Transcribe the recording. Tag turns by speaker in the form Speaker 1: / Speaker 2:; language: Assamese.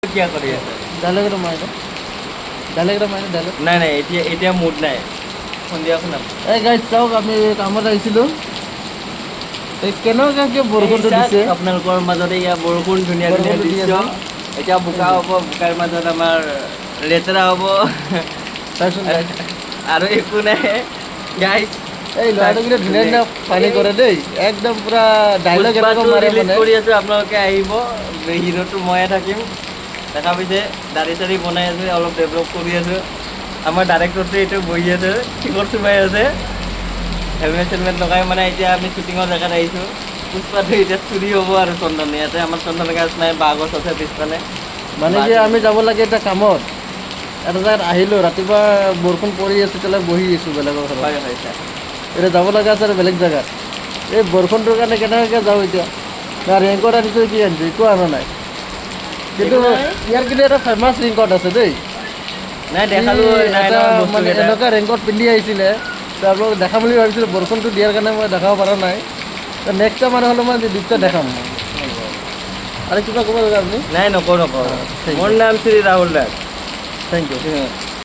Speaker 1: কিয় কৰি আছে?
Speaker 2: ডাইলেগ মাৰি ডাইলেগ
Speaker 1: নাই নাই এতিয়া মুড নাই সন্ধিয়া শুনাম।
Speaker 2: এই গাইজ চাওক আমি কামত আহিছিলোঁ এই কেনেকুৱাকৈ বৰষুণটো দিছে
Speaker 1: আপোনালোকৰ মাজতে ইয়াৰ বৰষুণ ধুনীয়া ধুনীয়া
Speaker 2: বৰষুণটো দি
Speaker 1: দৃশ্য।
Speaker 2: আছে।
Speaker 1: এতিয়া বোকা হ'ব, বোকাৰ মাজত আমাৰ লেতেৰা হ'ব
Speaker 2: চাওকচোন গাইজ
Speaker 1: আৰু একো নাই গাইজ।
Speaker 2: এই ল'ৰাটো কিন্তু ধুনীয়া ধুনীয়া পানী কৰে দেই, একদম পুৰা ডাইলগ এনেকুৱা মাৰে
Speaker 1: ৰিলিজ
Speaker 2: মানে।
Speaker 1: কৰি আছোঁ, আপোনালোকে আহিব। হিৰোটো ময়ে থাকিম। দেখা পাইছে দাড়ি চাড়ি বনাই আছে, অলপ ডেভেলপ কৰি আছোঁ। আমাৰ ডাইৰেক্টৰটো এইটো বহি আছে, শিখৰ চুবাই আছে, হেলমেট চেলমেট লগাই। মানে এতিয়া আমি শ্বুটিঙৰ জেগাত আহিছোঁ। পুষ্পাটো এতিয়া চুৰি হ'ব আৰু চন্দন। ইয়াতে আমাৰ চন্দন গাছ নাই, বাঁহ গছ আছে পিছফালে।
Speaker 2: মানে কি আমি যাব লাগে এটা কামত, এটা জেগাত আহিলোঁ, ৰাতিপুৱা বৰষুণ পৰি আছে, তেতিয়ালৈ বহি আছোঁ বেলেগৰ ঘৰত।
Speaker 1: হয় হয় ছাৰ।
Speaker 2: এতিয়া যাব লগা আছে আৰু বেলেগ জেগাত। এই বৰষুণটোৰ কাৰণে কেনেকৈ যাওঁ এতিয়া? ৰেইনকোট আনিছোঁ, কি আনিছোঁ, একো অনা নাই। কিন্তু ইয়াৰ কিন্তু এটা ফেমাছ ৰেইনকোট আছে দেই।
Speaker 1: নাই দেখালোঁ
Speaker 2: এটা মানে এনেকুৱা ৰেইনকোট পিন্ধি আহিছিলে, তো আপোনালোকক দেখাম বুলি ভাবিছিলোঁ, বৰষুণটো দিয়াৰ কাৰণে মই দেখাব পৰা নাই। নেক্সট টাইম মানে হ'লে মই নিশ্চয় দেখাম। আৰু কিবা ক'ব লগা আপুনি?
Speaker 1: নাই নকওঁ। মোৰ নাম শ্ৰী ৰাহুল দাস।
Speaker 2: Thank U.